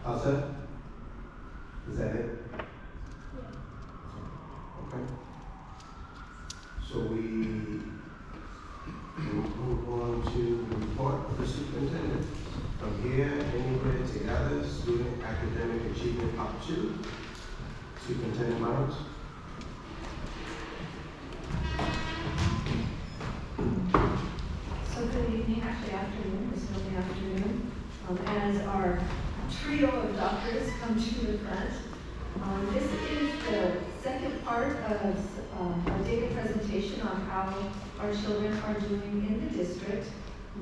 How's that? Is that it? Okay. So we will move on to the report of the superintendent. From here, anywhere together, student academic achievement opportunity. Superintendent Miles. So good evening, actually afternoon, it's still the afternoon. As our trio of doctors come to the front, this is the second part of our data presentation on how our children are doing in the district.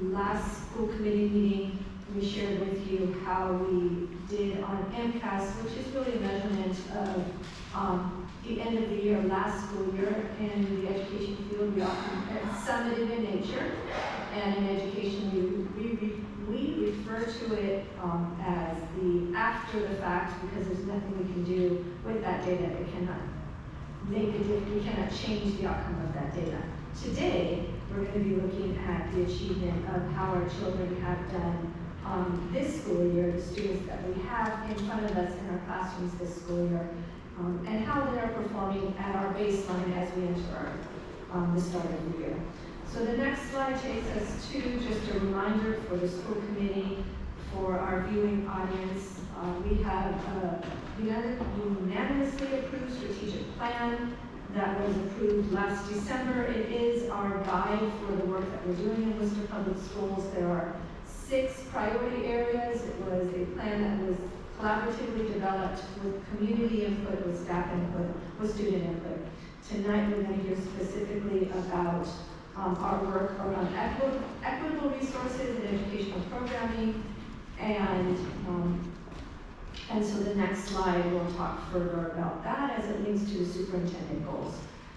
Last school committee meeting, we shared with you how we did on MCAS, which is really a measurement of the end of the year, last school year in the education field. We often summative in nature, and in education we refer to it as the after the fact, because there's nothing we can do with that data. It cannot make a difference. We cannot change the outcome of that data. Today, we're going to be looking at the achievement of how our children have done this school year, the students that we have in front of us in our classrooms this school year, and how they are performing at our baseline as we enter the start of the year. So the next slide takes us to just a reminder for the school committee, for our viewing audience. We have a unanimously approved strategic plan that was approved last December. It is our guide for the work that we're doing in Worcester Public Schools. There are 6 priority areas. It was a plan that was collaboratively developed with community input, with staff input, with student input. Tonight we're going to hear specifically about our work around equitable resources and educational programming, and so the next slide will talk further about that as it links to the superintendent goals.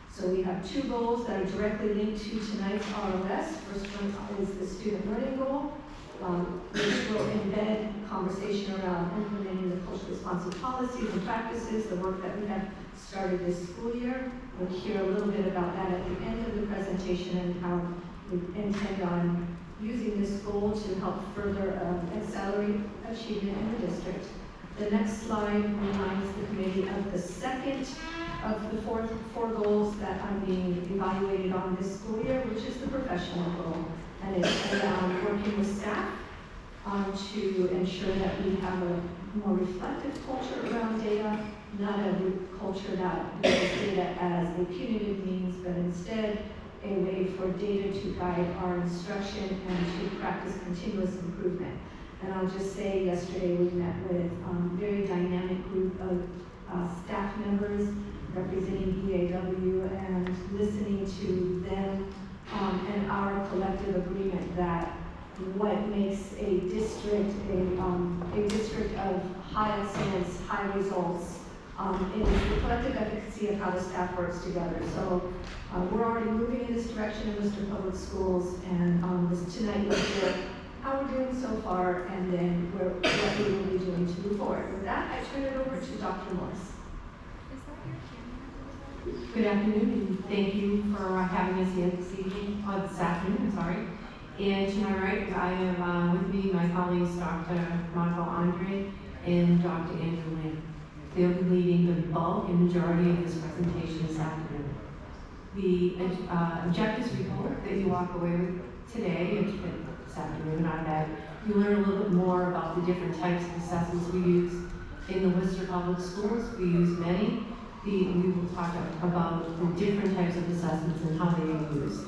So we have 2 goals that are directly linked to tonight's ROS. First one is the student learning goal, which will embed conversation around implementing the culturally responsive policies and practices, the work that we have started this school year. We'll hear a little bit about that at the end of the presentation and how we intend on using this goal to help further accelerate achievement in the district. The next slide reminds the committee of the second of the four goals that are being evaluated on this school year, which is the professional goal. And it's around working with staff to ensure that we have a more reflective culture around data, not a culture that uses data as a punitive means, but instead a way for data to guide our instruction and to practice continuous improvement. And I'll just say, yesterday we met with a very dynamic group of staff members representing EAW and listening to them and our collective agreement that what makes a district a district of high excellence, high results, is the collective efficacy of how the staff works together. So we're already moving in this direction in Worcester Public Schools, and tonight you'll hear how we're doing so far, and then what we will be doing to move forward. With that, I turn it over to Dr. Morris. Good afternoon, and thank you for having us here this evening, or this afternoon, sorry. And to my right, I have with me my colleagues, Dr. Marco Andre and Dr. Andrew Lynn. They'll be leading the bulk and majority of this presentation this afternoon. The objectives we hope that you walk away with today, this afternoon, are that you learn a little bit more about the different types of assessments we use in the Worcester Public Schools. We use many. We will talk about the different types of assessments and how they are used.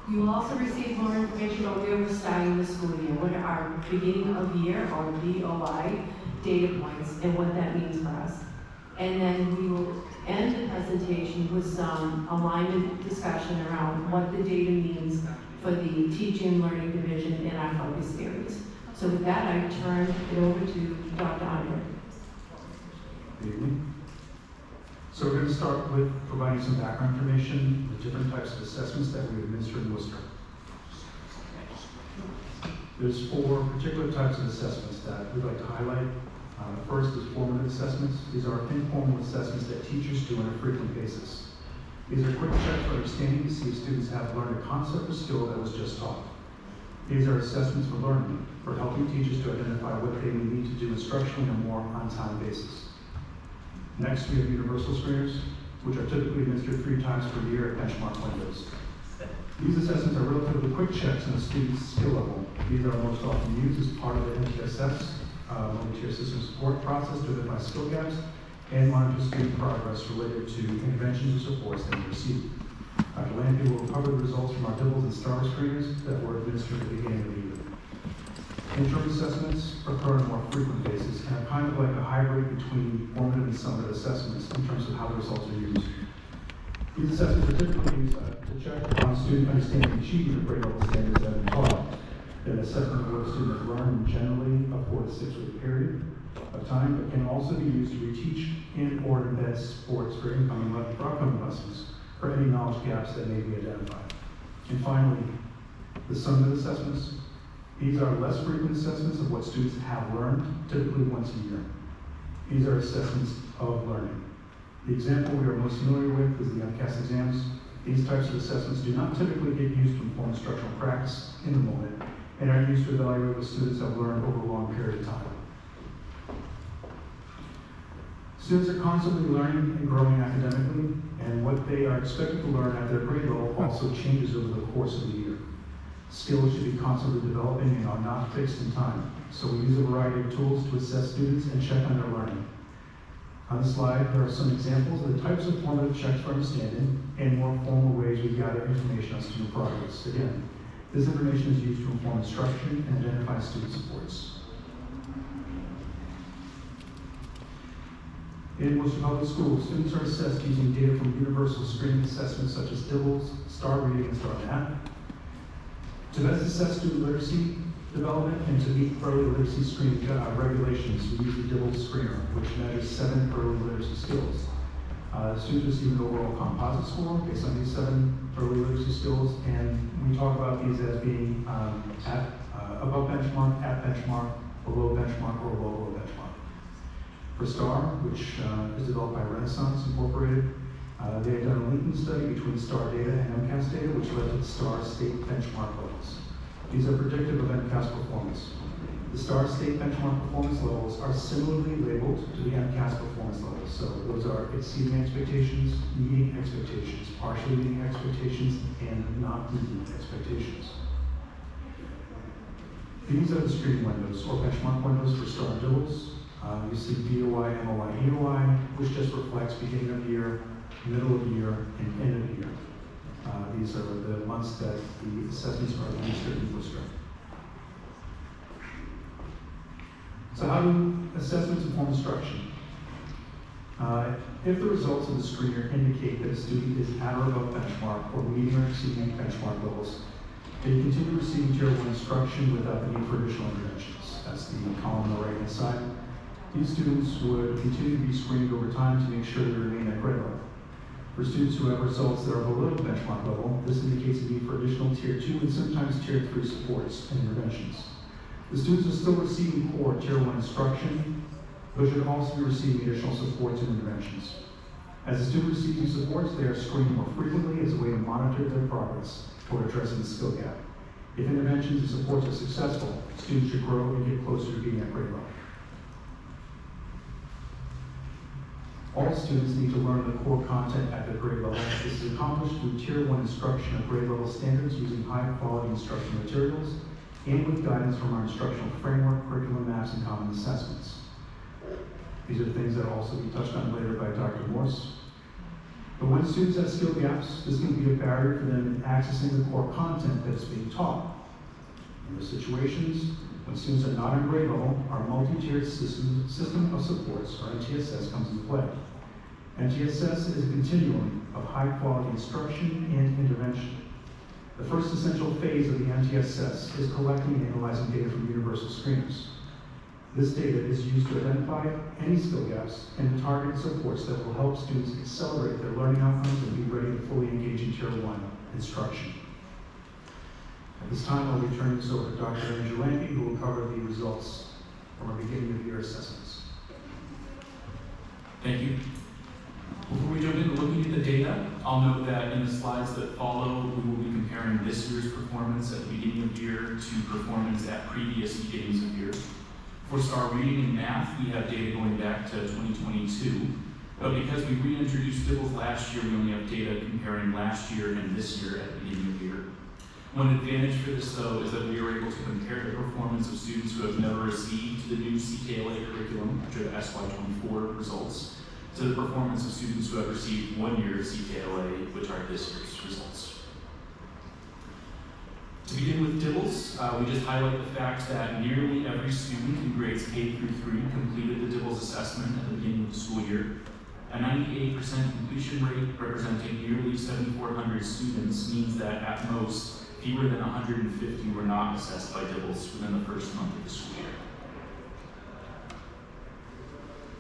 You will also receive more information about where we're starting the school year, what are our beginning of year, or BOI, data points, and what that means for us. And then we will end the presentation with some alignment discussion around what the data means for the teaching and learning division in our focus areas. So with that, I turn it over to Dr. Andre. Good evening. So we're going to start with providing some background information, the different types of assessments that we administer in Worcester. There's 4 particular types of assessments that we'd like to highlight. The first is formative assessments. These are informal assessments that teachers do on a frequent basis. These are quick checks for understanding to see if students have learned a concept or skill that was just taught. These are assessments for learning, for helping teachers to identify what they may need to do instructionally on a more on-time basis. Next, we have universal screeners, which are typically administered 3 times per year at benchmark windows. These assessments are relatively quick checks on a student's skill level. These are most often used as part of the MTSS, multi-tier system support process to identify skill gaps and monitor student progress related to interventions or supports they receive. Dr. Lampy will cover the results from our DIBELS and STAR screeners that were administered at the beginning of the year. Interim assessments occur on a more frequent basis and are kind of like a hybrid between formative and summative assessments in terms of how the results are used. These assessments are typically used to check on student understanding and achievement of grade level standards that have been taught. An assessment of what a student has learned in generally a 4 to 6 week period of time, but can also be used to reteach and or embed supports for upcoming lessons for any knowledge gaps that may be identified. And finally, the summative assessments. These are less frequent assessments of what students have learned, typically once a year. These are assessments of learning. The example we are most familiar with is the MCAS exams. These types of assessments do not typically get used to inform instructional practice in the moment and are used to evaluate what students have learned over a long period of time. Students are constantly learning and growing academically, and what they are expected to learn at their grade level also changes over the course of the year. Skills should be constantly developing and are not fixed in time, so we use a variety of tools to assess students and check on their learning. On the slide, there are some examples of the types of formative checks for understanding and more formal ways we gather information on student progress. Again, this information is used to inform instruction and identify student supports. In Worcester Public Schools, students are assessed using data from universal screening assessments such as DIBELS, STAR Reading, and STAR Math. To best assess student literacy development and to meet early literacy screening regulations, we use the DIBELS screener, which measures 7 early literacy skills. Students receive an overall composite score based on these 7 early literacy skills, and we talk about these as being above benchmark, at benchmark, below benchmark, or below benchmark. For STAR, which is developed by Renaissance Incorporated, they had done a linking study between STAR data and MCAS data, which led to the STAR state benchmark levels. These are predictive of MCAS performance. The STAR state benchmark performance levels are similarly labeled to the MCAS performance levels. So those are exceeding expectations, meeting expectations, partially meeting expectations, and not meeting expectations. These are the screening windows or benchmark windows for STAR and DIBELS. You see DOI, MOI, EOI, which just reflects beginning of the year, middle of the year, and end of the year. These are the months that the assessments are administered in Worcester. So how do assessments inform instruction? If the results of the screener indicate that a student is at or above benchmark or meeting or exceeding benchmark levels, they continue receiving Tier 1 instruction without the need for additional interventions. That's the column on the right-hand side. These students would continue to be screened over time to make sure they remain at grade level. For students who have results that are below benchmark level, this indicates a need for additional Tier 2 and sometimes Tier 3 supports and interventions. The students are still receiving core Tier 1 instruction, but should also be receiving additional supports and interventions. As the student receives these supports, they are screened more frequently as a way to monitor their progress toward addressing the skill gap. If interventions and supports are successful, students should grow and get closer to being at grade level. All students need to learn the core content at their grade level. This is accomplished through Tier 1 instruction of grade level standards using high-quality instructional materials and with guidance from our instructional framework, curriculum maps, and common assessments. These are things that will also be touched on later by Dr. Morse. But when students have skill gaps, this can be a barrier for them in accessing the core content that is being taught. In those situations, when students are not on grade level, our multi-tiered system of supports, or MTSS, comes into play. MTSS is a continuum of high-quality instruction and intervention. The first essential phase of the MTSS is collecting and analyzing data from universal screeners. This data is used to identify any skill gaps and target supports that will help students accelerate their learning outcomes and be ready to fully engage in Tier 1 instruction. At this time, I'll be turning this over to Dr. Andrew Lampy, who will cover the results from our beginning of year assessments. Thank you. Before we jump into looking at the data, I'll note that in the slides that follow, we will be comparing this year's performance at the beginning of year to performance at previous beginnings of year. For STAR reading and math, we have data going back to 2022, but because we reintroduced DIBELS last year, we only have data comparing last year and this year at the beginning of year. One advantage for this, though, is that we are able to compare the performance of students who have never received the new CKLA curriculum, which are the SY24 results, to the performance of students who have received 1 year of CKLA, which are this year's results. To begin with DIBELS, we just highlight the fact that nearly every student in grades K through 3 completed the DIBELS assessment at the beginning of the school year. A 98% completion rate representing nearly 7,400 students means that at most, fewer than 150 were not assessed by DIBELS within the first month of the school year.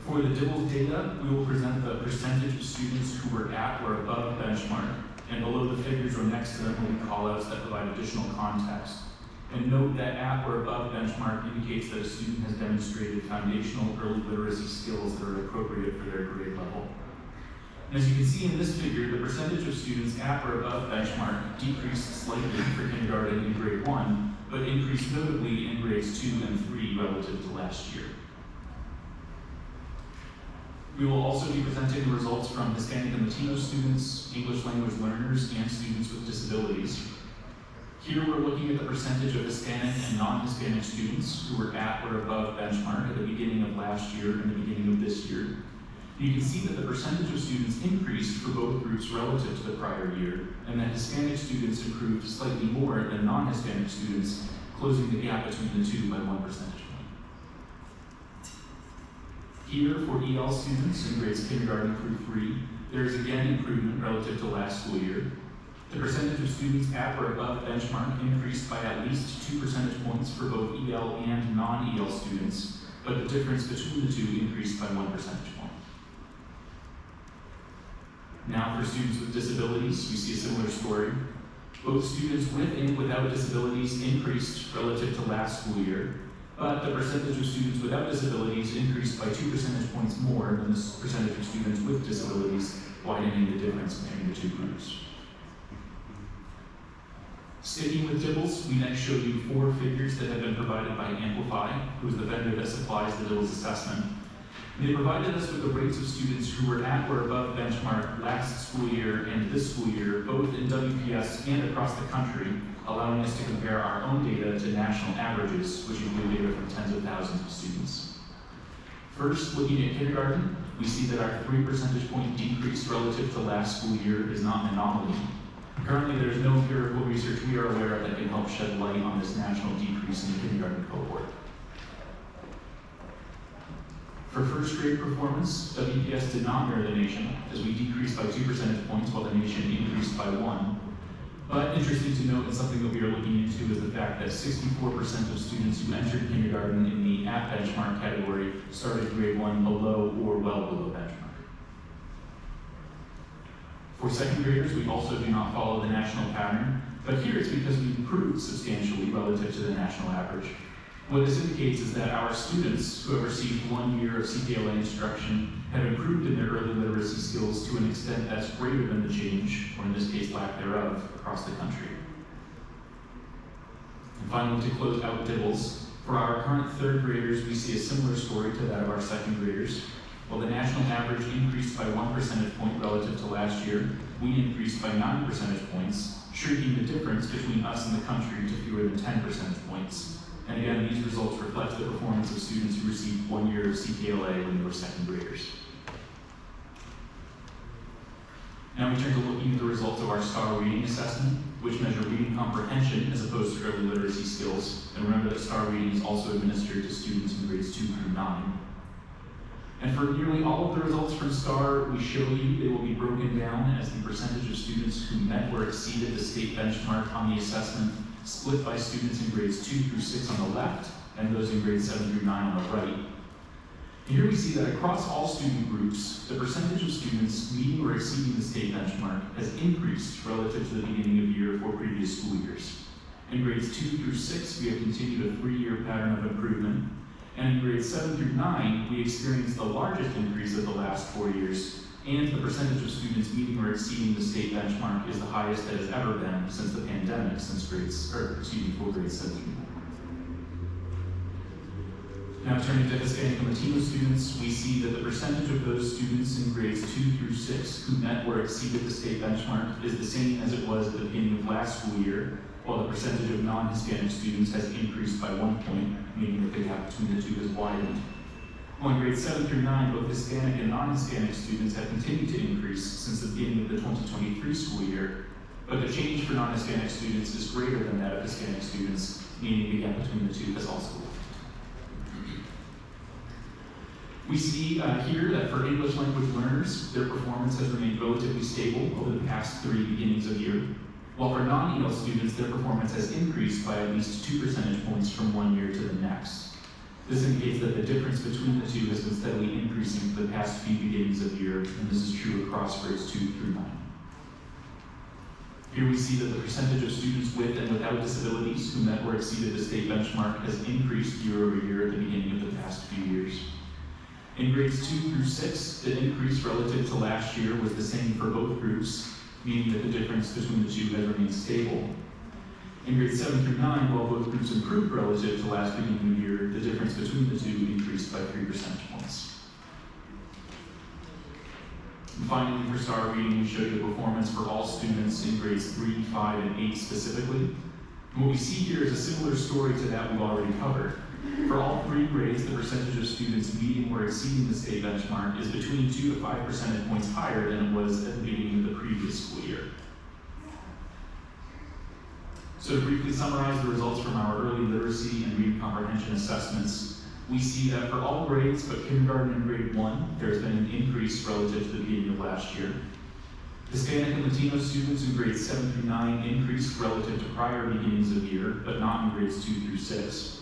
For the DIBELS data, we will present the percentage of students who were at or above benchmark, and below the figures or next to them will be callouts that provide additional context. And note that at or above benchmark indicates that a student has demonstrated foundational early literacy skills that are appropriate for their grade level. And as you can see in this figure, the percentage of students at or above benchmark decreased slightly for kindergarten in grade 1, but increased notably in grades 2 and 3 relative to last year. We will also be presenting the results from Hispanic and Latino students, English language learners, and students with disabilities. Here we're looking at the percentage of Hispanic and non-Hispanic students who were at or above benchmark at the beginning of last year and the beginning of this year. You can see that the percentage of students increased for both groups relative to the prior year, and that Hispanic students improved slightly more than non-Hispanic students, closing the gap between the two by 1 percentage point. Here, for EL students in grades kindergarten through 3, there is again improvement relative to last school year. The percentage of students at or above benchmark increased by at least 2 percentage points for both EL and non-EL students, but the difference between the two increased by 1 percentage point. Now for students with disabilities, we see a similar story. Both students with and without disabilities increased relative to last school year, but the percentage of students without disabilities increased by 2 percentage points more than the percentage of students with disabilities, widening the difference between the two groups. Sticking with DIBELS, we next show you 4 figures that have been provided by Amplify, who is the vendor that supplies the DIBELS assessment. They provided us with the rates of students who were at or above benchmark last school year and this school year, both in WPS and across the country, allowing us to compare our own data to national averages, which include data from tens of thousands of students. First, looking at kindergarten, we see that our 3 percentage point decrease relative to last school year is not an anomaly. Currently, there is no empirical research we are aware of that can help shed light on this national decrease in the kindergarten cohort. For first grade performance, WPS did not mirror the nation, as we decreased by 2 percentage points while the nation increased by 1. But interesting to note, and something that we are looking into, is the fact that 64% of students who entered kindergarten in the at benchmark category started grade 1 below or well below benchmark. For second graders, we also do not follow the national pattern, but here it's because we improved substantially relative to the national average. What this indicates is that our students who have received 1 year of CKLA instruction have improved in their early literacy skills to an extent that's greater than the change, or in this case lack thereof, across the country. And finally, to close out DIBELS, for our current third graders, we see a similar story to that of our second graders. While the national average increased by 1 percentage point relative to last year, we increased by 9 percentage points, shrinking the difference between us and the country to fewer than 10 percentage points. And again, these results reflect the performance of students who received 1 year of CKLA when they were second graders. Now we turn to looking at the results of our STAR reading assessment, which measure reading comprehension as opposed to early literacy skills. And remember that STAR reading is also administered to students in grades 2 through 9. And for nearly all of the results from STAR, we show you they will be broken down as the percentage of students who met or exceeded the state benchmark on the assessment, split by students in grades 2 through 6 on the left, and those in grades 7 through 9 on the right. And here we see that across all student groups, the percentage of students meeting or exceeding the state benchmark has increased relative to the beginning of year for previous school years. In grades 2 through 6, we have continued a 3-year pattern of improvement. And in grades 7 through 9, we experienced the largest increase of the last 4 years, and the percentage of students meeting or exceeding the state benchmark is the highest it has ever been since the pandemic, for grade 7. Now turning to Hispanic and Latino students, we see that the percentage of those students in grades 2 through 6 who met or exceeded the state benchmark is the same as it was at the beginning of last school year, while the percentage of non-Hispanic students has increased by 1 point, meaning that the gap between the two has widened. While in grades 7 through 9, both Hispanic and non-Hispanic students have continued to increase since the beginning of the 2023 school year, but the change for non-Hispanic students is greater than that of Hispanic students, meaning the gap between the two has also widened. We see here that for English language learners, their performance has remained relatively stable over the past 3 beginnings of year, while for non-EL students, their performance has increased by at least 2 percentage points from 1 year to the next. This indicates that the difference between the two has been steadily increasing for the past few beginnings of year, and this is true across grades 2 through 9. Here we see that the percentage of students with and without disabilities who met or exceeded the state benchmark has increased year over year at the beginning of the past few years. In grades 2 through 6, the increase relative to last year was the same for both groups, meaning that the difference between the two has remained stable. In grades 7 through 9, while both groups improved relative to last beginning of year, the difference between the two increased by 3 percentage points. And finally, for star reading, we show you the performance for all students in grades 3, 5, and 8 specifically. And what we see here is a similar story to that we've already covered. For all 3 grades, the percentage of students meeting or exceeding the state benchmark is between 2 to 5 percentage points higher than it was at the beginning of the previous school year. So to briefly summarize the results from our early literacy and reading comprehension assessments, we see that for all grades but kindergarten and grade 1, there has been an increase relative to the beginning of last year. Hispanic and Latino students in grades 7 through 9 increased relative to prior beginnings of year, but not in grades 2 through 6.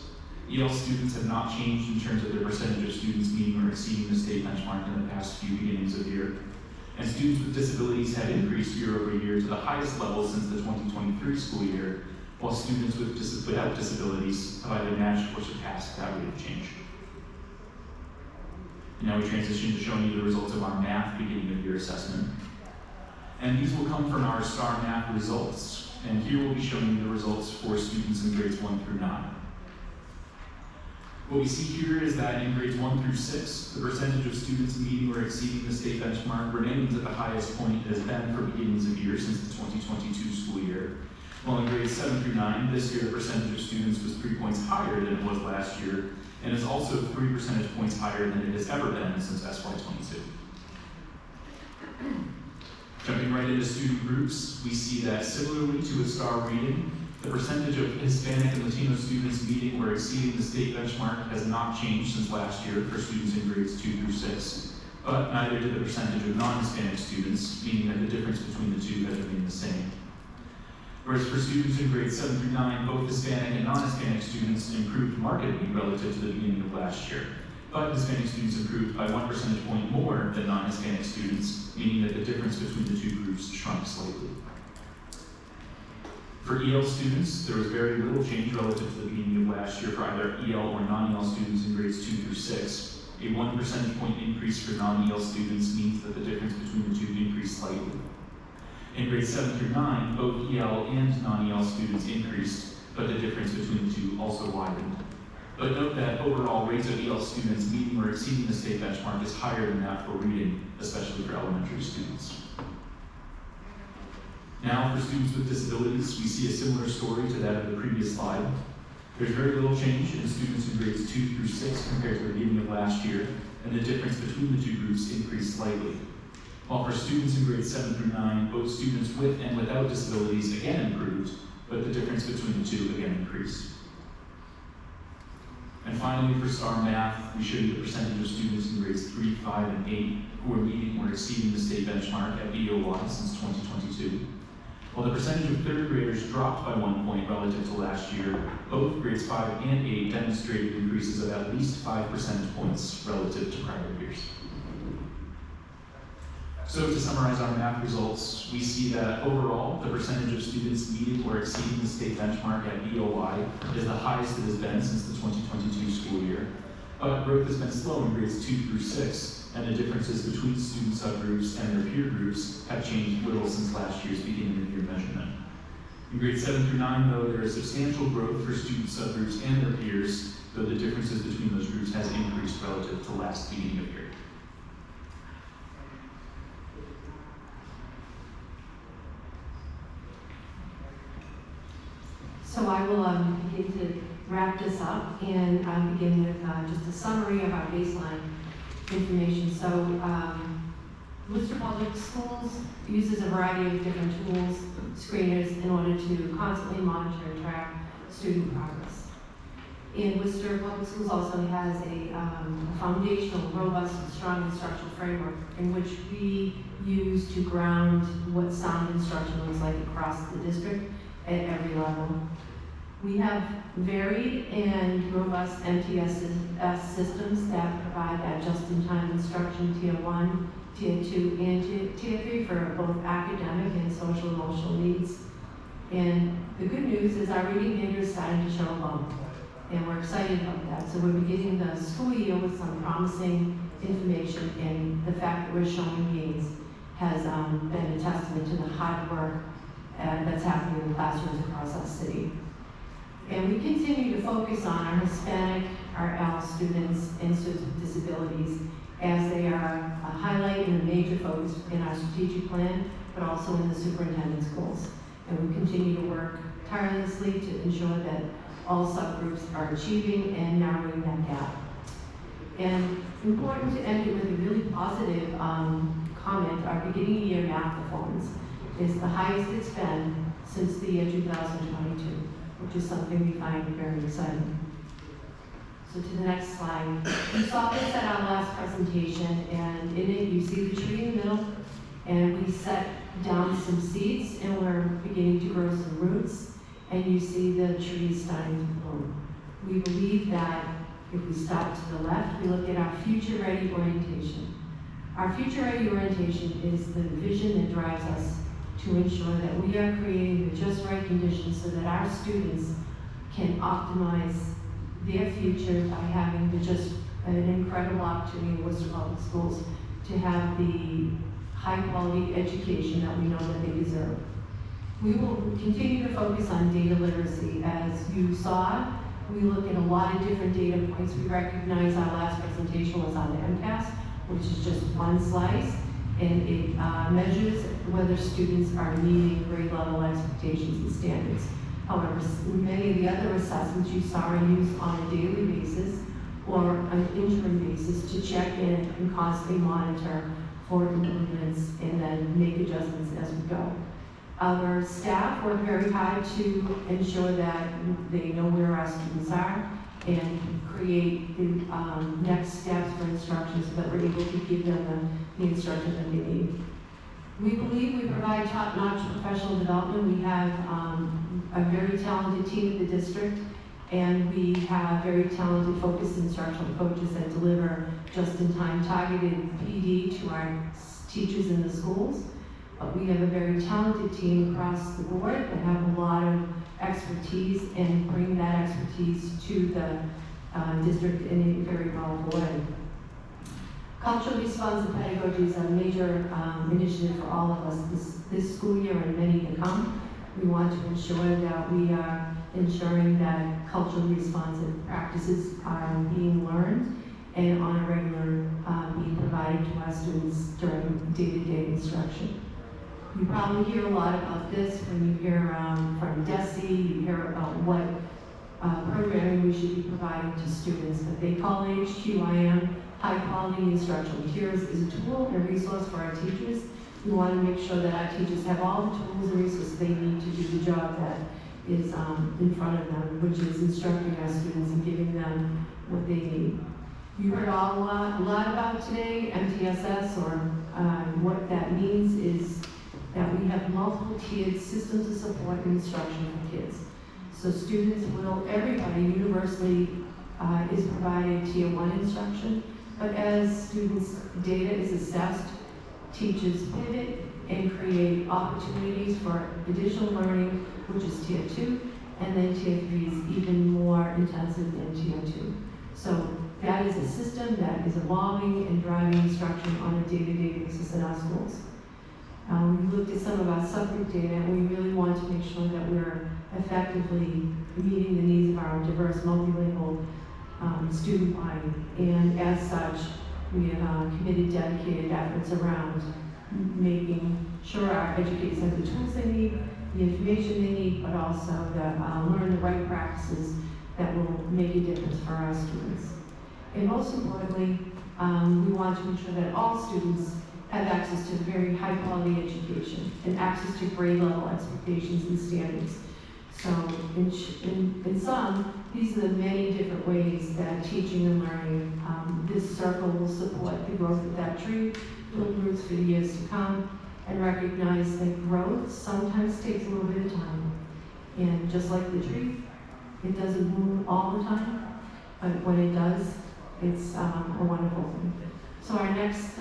EL students have not changed in terms of their percentage of students meeting or exceeding the state benchmark in the past few beginnings of year. And students with disabilities have increased year over year to the highest level since the 2023 school year, while students without disabilities have either matched or surpassed that rate of change. And now we transition to showing you the results of our math beginning of year assessment. And these will come from our STAR math results. And here we'll be showing you the results for students in grades 1 through 9. What we see here is that in grades 1 through 6, the percentage of students meeting or exceeding the state benchmark remains at the highest point it has been for beginnings of year since the 2022 school year. While in grades 7 through 9, this year the percentage of students was 3 points higher than it was last year, and is also 3 percentage points higher than it has ever been since FY22. Jumping right into student groups, we see that similarly to a STAR reading, the percentage of Hispanic and Latino students meeting or exceeding the state benchmark has not changed since last year for students in grades 2 through 6, but neither did the percentage of non-Hispanic students, meaning that the difference between the two has remained the same. Whereas for students in grades 7 through 9, both Hispanic and non-Hispanic students improved markedly relative to the beginning of last year, but Hispanic students improved by 1 percentage point more than non-Hispanic students, meaning that the difference between the two groups shrunk slightly. For EL students, there was very little change relative to the beginning of last year for either EL or non-EL students in grades 2 through 6. A 1 percentage point increase for non-EL students means that the difference between the two increased slightly. In grades 7 through 9, both EL and non-EL students increased, but the difference between the two also widened. But note that overall rates of EL students meeting or exceeding the state benchmark is higher than that for reading, especially for elementary students. Now, for students with disabilities, we see a similar story to that of the previous slide. There's very little change in students in grades 2 through 6 compared to the beginning of last year, and the difference between the two groups increased slightly. While for students in grades 7 through 9, both students with and without disabilities again improved, but the difference between the two again increased. And finally, for STAR Math, we show you the percentage of students in grades 3, 5, and 8 who are meeting or exceeding the state benchmark at BOY since 2022. While the percentage of third graders dropped by 1 point relative to last year, both grades 5 and 8 demonstrated increases of at least 5 percentage points relative to prior years. So to summarize our math results, we see that overall, the percentage of students meeting or exceeding the state benchmark at BOY is the highest it has been since the 2022 school year. But growth has been slow in grades 2 through 6, and the differences between student subgroups and their peer groups have changed little since last year's beginning of year measurement. In grades 7 through 9, though, there is substantial growth for student subgroups and their peers, though the differences between those groups has increased relative to last beginning of year. So I will begin to wrap this up and begin with just a summary of our baseline information. So Worcester Public Schools uses a variety of different tools, screeners, in order to constantly monitor and track student progress. And Worcester Public Schools also has a foundational, robust, and strong instructional framework in which we use to ground what sound instruction looks like across the district at every level. We have varied and robust MTS systems that provide that just-in-time instruction, Tier 1, Tier 2, and Tier 3 for both academic and social emotional needs. And the good news is our reading data is starting to show a bump, and we're excited about that. So we're beginning the school year with some promising information, and the fact that we're showing gains has been a testament to the hard work that's happening in the classrooms across our city. And we continue to focus on our Hispanic, our AL students, and students with disabilities, as they are a highlight and a major focus in our strategic plan, but also in the superintendent's goals. And we continue to work tirelessly to ensure that all subgroups are achieving and narrowing that gap. And important to end it with a really positive comment, our beginning of year math performance is the highest it's been since the year 2022, which is something we find very exciting. So to the next slide. You saw this at our last presentation, and in it you see the tree in the middle, and we set down some seeds, and we're beginning to grow some roots, and you see the trees starting to bloom. We believe that if we stop to the left, we look at our future-ready orientation. Our future-ready orientation is the vision that drives us to ensure that we are creating the just right conditions so that our students can optimize their future by having an incredible opportunity in Worcester Public Schools to have the high quality education that we know that they deserve. We will continue to focus on data literacy. As you saw, we look at a lot of different data points. We recognize our last presentation was on the MCAS, which is just one slice, and it measures whether students are meeting grade level expectations and standards. However, many of the other assessments you saw are used on a daily basis or an interim basis to check in and constantly monitor for improvements and then make adjustments as we go. Our staff work very hard to ensure that they know where our students are and create the next steps for instruction so that we're able to give them the instruction that they need. We believe we provide top-notch professional development. We have a very talented team at the district, and we have very talented focused instructional coaches that deliver just-in-time targeted PD to our teachers in the schools. But we have a very talented team across the board that have a lot of expertise and bring that expertise to the district in a very powerful way. Culturally responsive pedagogy is a major initiative for all of us this school year and many to come. We want to ensure that we are ensuring that culturally responsive practices are being learned and on a regular being provided to our students during day-to-day instruction. You probably hear a lot about this when you hear from DESE, you hear about what programming we should be providing to students, but they call it HQIM, high quality instructional materials, is a tool and a resource for our teachers. We want to make sure that our teachers have all the tools and resources they need to do the job that is in front of them, which is instructing our students and giving them what they need. You heard a lot about today, MTSS, or what that means is that we have multiple tiered systems of support and instruction for kids. So students everybody universally is provided Tier 1 instruction, but as students' data is assessed, teachers pivot and create opportunities for additional learning, which is Tier 2, and then Tier 3 is even more intensive than Tier 2. So that is a system that is evolving and driving instruction on a day-to-day basis in our schools. We looked at some of our subgroup data, and we really want to make sure that we're effectively meeting the needs of our diverse, multilingual student body. And as such, we have committed dedicated efforts around making sure our educators have the tools they need, the information they need, but also learn the right practices that will make a difference for our students. And most importantly, we want to ensure that all students have access to very high quality education and access to grade level expectations and standards. So in sum, these are the many different ways that teaching and learning, this circle will support the growth of that tree, build roots for years to come, and recognize that growth sometimes takes a little bit of time. And just like the tree, it doesn't bloom all the time, but when it does, it's a wonderful thing. So our next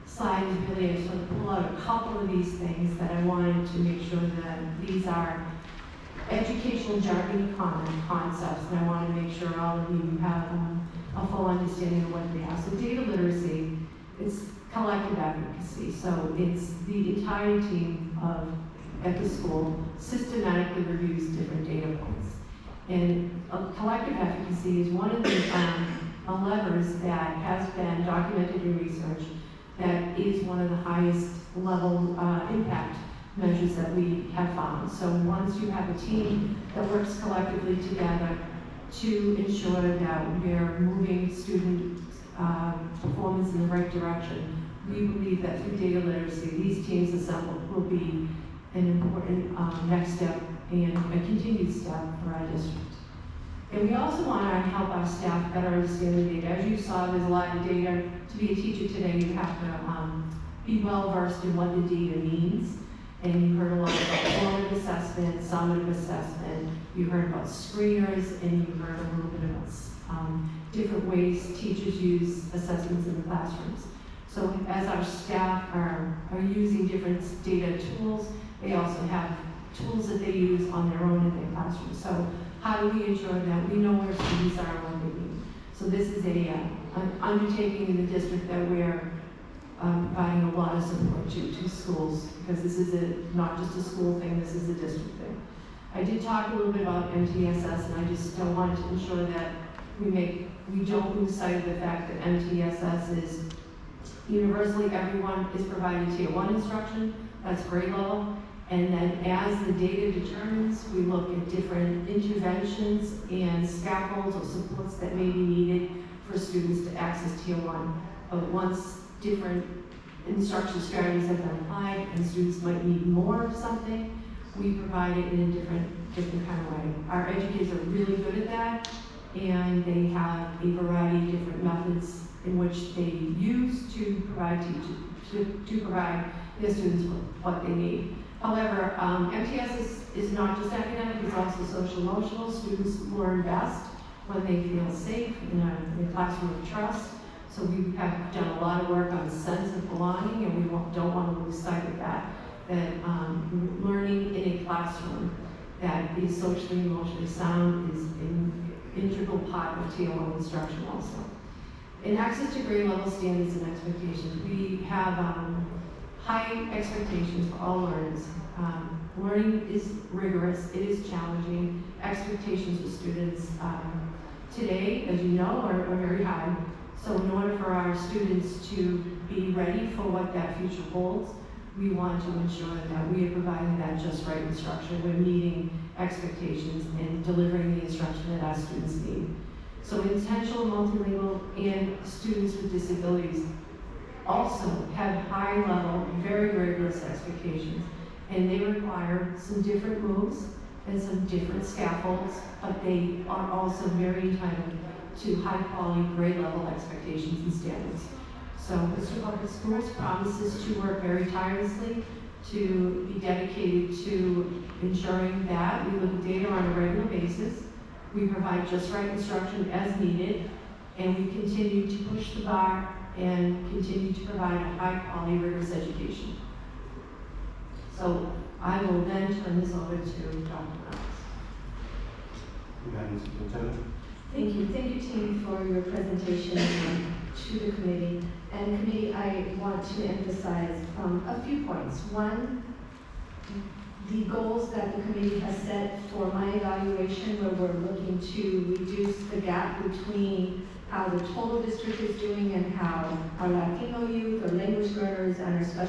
slide is really I sort of pull out a couple of these things that I wanted to make sure that these are educational jargon concepts, and I want to make sure all of you have a full understanding of what they are. So data literacy is collective advocacy. So it's the entire team at the school systematically reviews different data points. And collective advocacy is one of the levers that has been documented in research that is one of the highest level impact measures that we have found. So once you have a team that works collectively together to ensure that we're moving student performance in the right direction, we believe that through data literacy, these teams assembled will be an important next step and a continued step for our district. And we also want to help our staff better understand the data. As you saw, there's a lot of data. To be a teacher today, you have to be well versed in what the data means. And you heard a lot about formative assessment, summative assessment. You heard about screeners, and you heard a little bit about different ways teachers use assessments in the classrooms. So as our staff are using different data tools, they also have tools that they use on their own in their classrooms. So how do we ensure that we know where students are and what they need? So this is an undertaking in the district that we're providing a lot of support to schools, because this is not just a school thing, this is a district thing. I did talk a little bit about MTSS, and I just don't want to ensure that we don't lose sight of the fact that MTSS is universally everyone is provided tier 1 instruction, that's grade level. And then as the data determines, we look at different interventions and scaffolds or supports that may be needed for students to access tier 1. But once different instruction strategies have been applied and students might need more of something, we provide it in a different kind of way. Our educators are really good at that, and they have a variety of different methods in which they use to provide their students with what they need. However, MTS is not just academic, it's also social emotional. Students learn best when they feel safe in a classroom of trust. So we have done a lot of work on sense of belonging, and we don't want to lose sight of that learning in a classroom that is socially and emotionally sound is an integral part of tier 1 instruction also. In access to grade level standards and expectations, we have high expectations for all learners. Learning is rigorous, it is challenging. Expectations of students today, as you know, are very high. So in order for our students to be ready for what that future holds, we want to ensure that we are providing that just right instruction. We're meeting expectations and delivering the instruction that our students need. So intentional, multilingual, and students with disabilities also have high level, very rigorous expectations. And they require some different moves and some different scaffolds, but they are also very entitled to high quality grade level expectations and standards. So Mr. Public Schools promises to work very tirelessly to be dedicated to ensuring that we look at data on a regular basis, we provide just right instruction as needed, and we continue to push the bar and continue to provide a high quality rigorous education. So I will then turn this over to Dr. Knox. Madam Superintendent. Thank you team for your presentation to the committee. And committee, I want to emphasize a few points. One, the goals that the committee has set for my evaluation, where we're looking to reduce the gap between how the total district is doing and how our Latino youth, our language learners, and our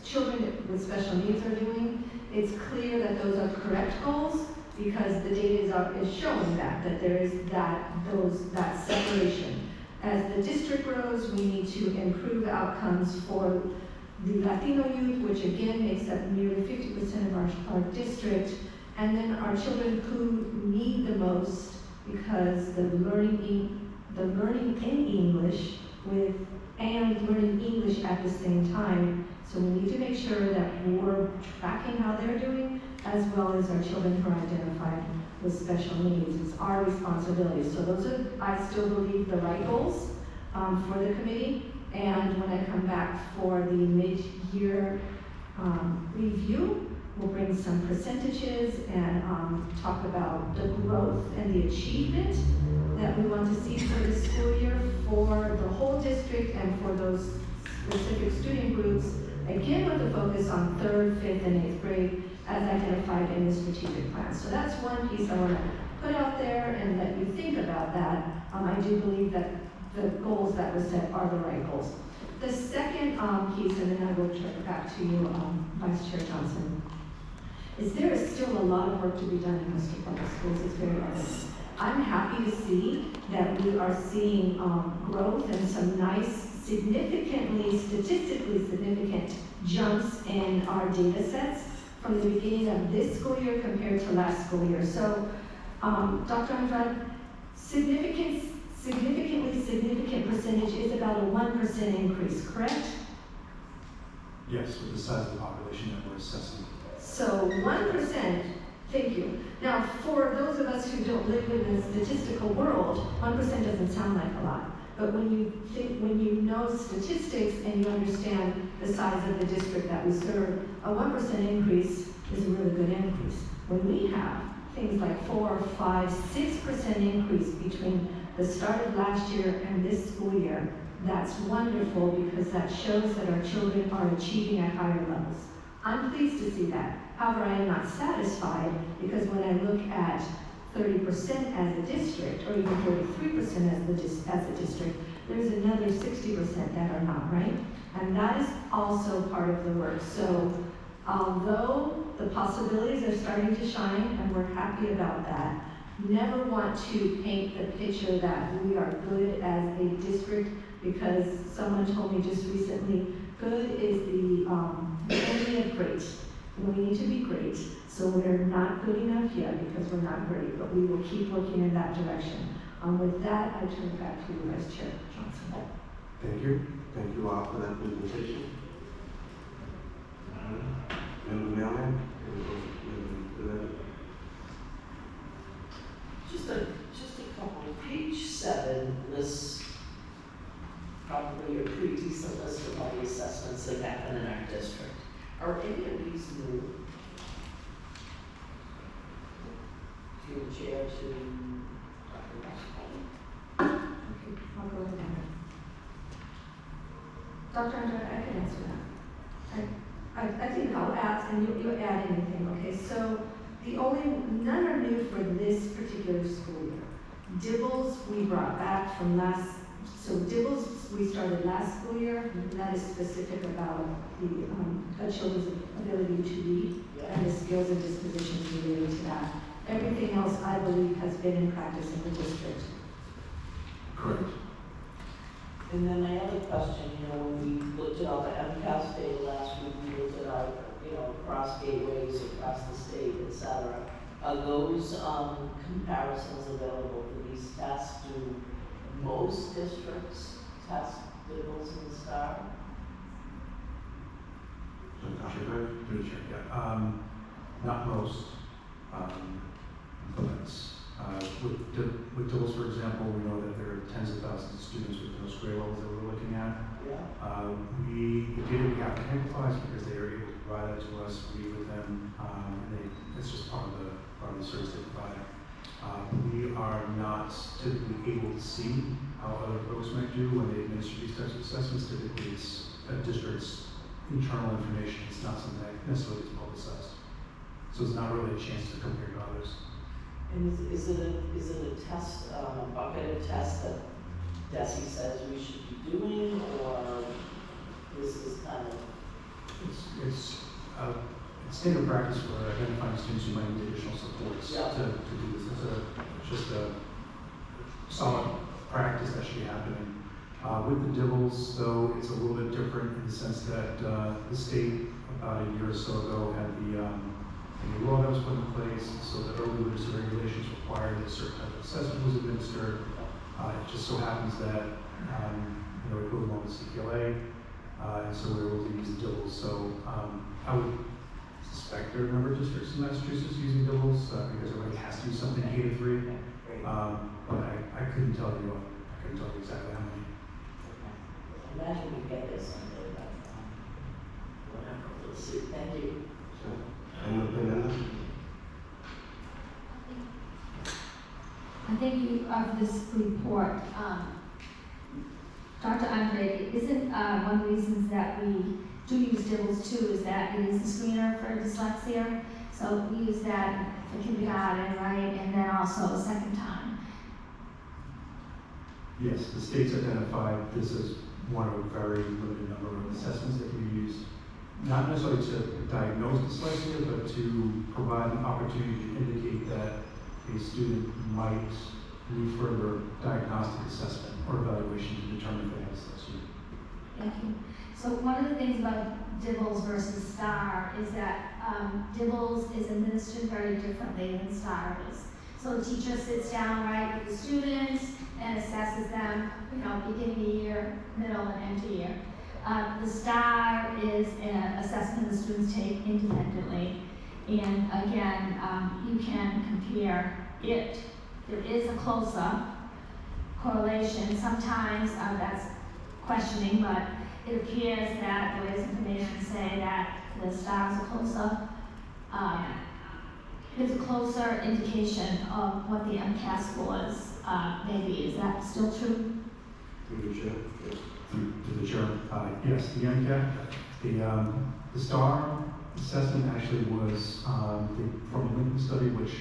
children with special needs are doing. It's clear that those are correct goals because the data is showing that there is that separation. As the district grows, we need to improve outcomes for the Latino youth, which again makes up nearly 50% of our district, and then our children who need the most because the learning in English and learning English at the same time. So we need to make sure that we're tracking how they're doing, as well as our children who are identified with special needs. It's our responsibility. So those are, I still believe, the right goals for the committee. And when I come back for the mid-year review, we'll bring some percentages and talk about the growth and the achievement that we want to see for the school year for the whole district and for those specific student groups, again with a focus on 3rd, 5th, and 8th grade as identified in the strategic plan. So that's one piece I want to put out there and let you think about that. I do believe that the goals that were set are the right goals. The second piece, and then I will turn it back to you, Vice Chair Johnson, is there is still a lot of work to be done in Worcester Public Schools. It's very evident. I'm happy to see that we are seeing growth and some nice, statistically significant jumps in our data sets from the beginning of this school year compared to last school year. So, Dr. Andrade, significantly significant percentage is about a 1% increase, correct? Yes, with the size of the population that we're assessing. So 1%, thank you. Now, for those of us who don't live in the statistical world, 1% doesn't sound like a lot. But when you know statistics and you understand the size of the district that we serve, a 1% increase is a really good increase. When we have things like 4, 5, 6% increase between the start of last year and this school year, that's wonderful because that shows that our children are achieving at higher levels. I'm pleased to see that. However, I am not satisfied because when I look at 30% as a district, or even 43% as a district, there's another 60% that are not, right? And that is also part of the work. So although the possibilities are starting to shine, and we're happy about that, never want to paint the picture that we are good as a district because someone told me just recently, good is the enemy of great. And we need to be great. So we're not good enough yet because we're not great, but we will keep looking in that direction. With that, I turn it back to you, Vice Chair Johnson. Thank you. Thank you all for that presentation. Member Mellon? Just a couple. Page 7 lists probably a pretty decent list of all the assessments that happen in our district. Are any of these new? To the chair to Dr. Washington? Okay, I'll go ahead. Dr. Andrade, I can answer that. I think I'll ask, and you'll add anything, okay? So none are new for this particular school year. Dibbles we brought back from so Dibbles we started last school year, and that is specific about the children's ability to read and the skills and dispositions related to that. Everything else, I believe, has been in practice in the district. Correct. And then my other question, when we looked at all the MCAS data last week, we looked at our, across gateways, across the state, et cetera. Are those comparisons available for these tests? Do most districts test Dibbles and STAR? Through the chair, yeah. Not most, but that's, with Dibbles, for example, we know that there are tens of thousands of students with those grade levels that we're looking at. Yeah. The data we have to amplify is because they are able to provide that to us, we meet with them, and it's just part of the service they provide. We are not typically able to see how other folks might do when they administer these types of assessments. Typically, it's a district's internal information. It's not something that necessarily is publicized. So it's not really a chance to compare to others. And is it a test, a bucketed test that Desi says we should be doing, or this is kind of? It's standard practice for identifying students who might need additional supports Yeah. to do this. It's just a solid practice that should be happening. With the DIBELS, though, it's a little bit different in the sense that the state about a year or so ago had the new law that was put in place, so the early literacy regulations required that a certain type of assessment was administered. It just so happens that it goes along with CPLA, and so we were able to use the DIBELS. So I would suspect there are a number of districts in Massachusetts using DIBELS because everybody has to use something K-3. But I couldn't tell you. I couldn't tell you exactly how many. Imagine we get this someday, but whatever. We'll see. Thank you. I thank you for this report. Dr. Andre, isn't one of the reasons that we do use DIBELS too is that it is a screener for dyslexia? So we use that for kindergarten, right, and then also a second time. Yes, the state's identified this as one of a very limited number of assessments that can be used, not necessarily to diagnose dyslexia, but to provide an opportunity to indicate that a student might need further diagnostic assessment or evaluation to determine if they have dyslexia. Thank you. So one of the things about DIBELS versus STAR is that DIBELS is administered very differently than STAR is. So the teacher sits down, right, with the students and assesses them, beginning of the year, middle, and end of year. The STAR is an assessment the students take independently. And again, you can compare it. There is a close-up correlation. Sometimes that's questioning, but it appears that there is information to say that the STAR is a closer, there's a closer indication of what the MCAS scores maybe. Is that still true? Through the chair. Yes. To the chair, yes, the MCAT, the STAR assessment actually was from the Lincoln study, which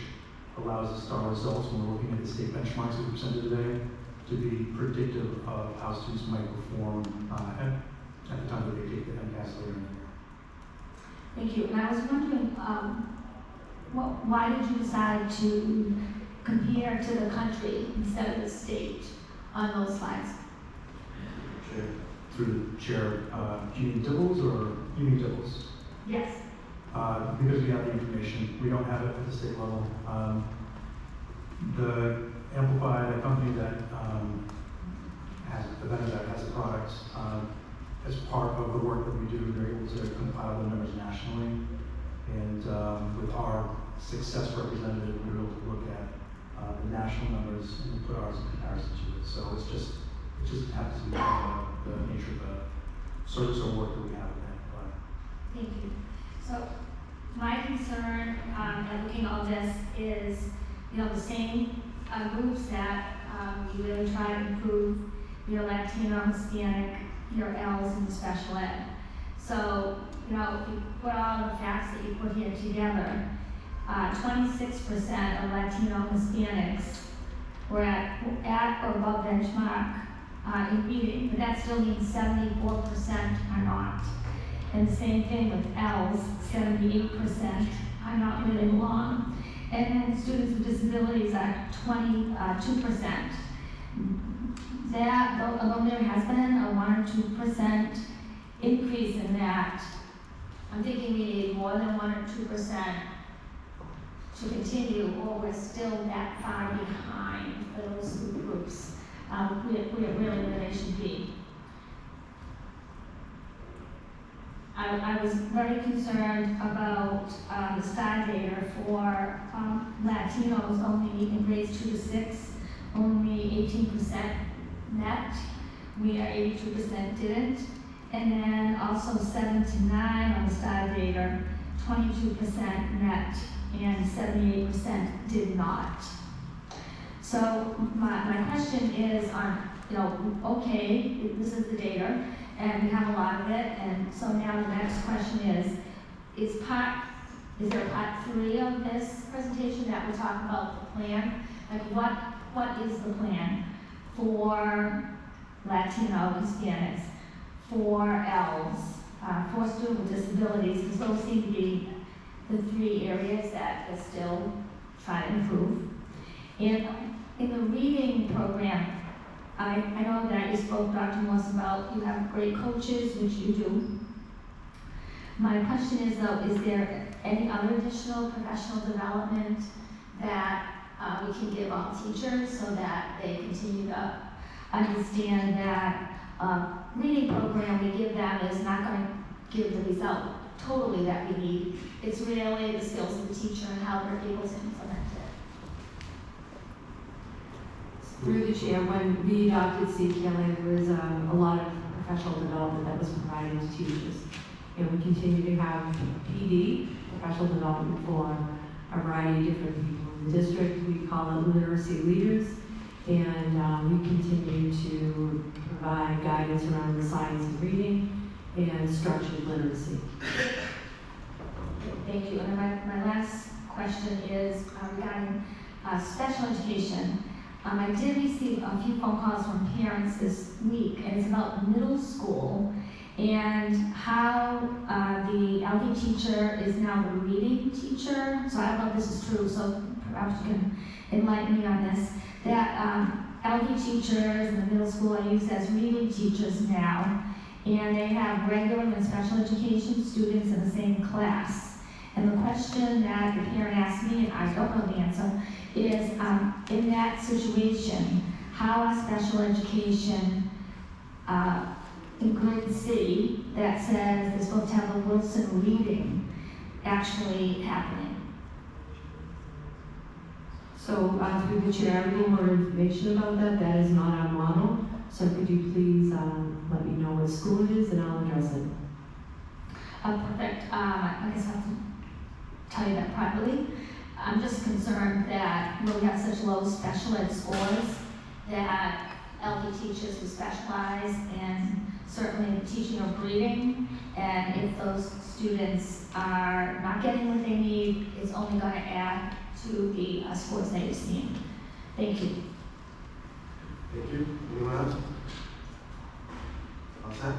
allows the STAR results when we're looking at the state benchmarks that we presented today to be predictive of how students might perform at the time that they take the MCAS later in the year. Thank you. And I was wondering, why did you decide to compare to the country instead of the state on those slides? Chair. Through the chair, do you mean DIBELS or you mean DIBELS? Yes. Because we have the information, we don't have it at the state level. The Amplify, the company that the vendor that has the products, as part of the work that we do, they're able to compile the numbers nationally. And with our success representative, we were able to look at the national numbers and put ours in comparison to it. So it just happens to be the nature of the service or work that we have with Amplify. Thank you. So my concern at looking at all this is, the same groups that we really try to improve, Latino, Hispanic, Ls in special ed. So, if you put all the facts that you put here together, 26% of Latino Hispanics were at or above benchmark in reading, but that still means 74% are not. And the same thing with Ls, 78% are not really belong. And then students with disabilities are 22%. That, although there has been a 1 or 2% increase in that, I'm thinking we need more than 1 or 2% to continue, or we're still that far behind for those groups. We're really where they should be. I was very concerned about the STAR data for Latinos only in grades 2 to 6, only 18% met. We are 82% didn't. And then also 7 to 9 on the STAR data, 22% met and 78% did not. So my question is on, okay, this is the data, and we have a lot of it, and so now the next question is there a part 3 of this presentation that will talk about the plan? Like what is the plan for Latino, Hispanics, for Ls, for students with disabilities, because those seem to be the 3 areas that are still trying to improve. And in the reading program, I know that you spoke, Dr. Morse, about you have great coaches, which you do. My question is though, is there any other additional professional development that we can give all teachers so that they continue to understand that reading program we give them is not going to give the result totally that we need. It's really the skills of the teacher and how they're able to implement it. Through the chair, when we adopted CPLA, there was a lot of professional development that was provided to teachers. And we continue to have PD, professional development for a variety of different people in the district. We call it literacy leaders. And we continue to provide guidance around the science of reading and structured literacy. Thank you. And my last question is regarding special education. I did receive a few phone calls from parents this week, and it's about middle school and how the LD teacher is now the reading teacher. So I don't know if this is true, so perhaps you can enlighten me on this. That LD teachers in the middle school are used as reading teachers now, and they have regular and special education students in the same class. And the question that the parent asked me, and I don't know the answer, is in that situation, how are special education in Gordon City that says they're supposed to have a Wilson reading actually happening? So through the chair, I need more information about that. That is not our model. So could you please let me know what school it is and I'll address it. Perfect. I guess I have to tell you that privately. I'm just concerned that we have such low special ed scores that LD teachers who specialize in certainly the teaching of reading, and if those students are not getting what they need, it's only going to add to the scores that you're seeing. Thank you. Thank you. Anyone else? All set?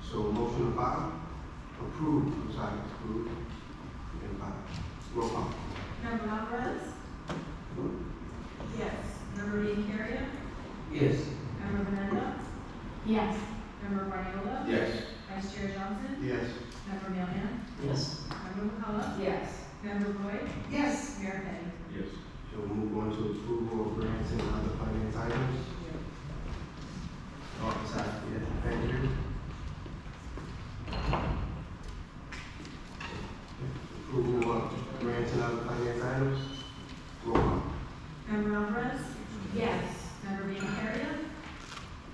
So motion to file? Approved. I'm sorry, approved. And file. Roll call. Member Alvarez? Yes. Member Iancarria? Yes. Member Benenda? Yes. Member Guardiola? Yes. Vice Chair Johnson? Yes. Member Millian? Yes. Member McCullough? Yes. Member Roy? Yes. Mayor Petty? Yes. So we'll move on to approval of grants and other finance items. Oh, sorry, yeah, thank you. Approval of grants and other finance items. Roll call. Member Alvarez? Yes. Member Iancarria?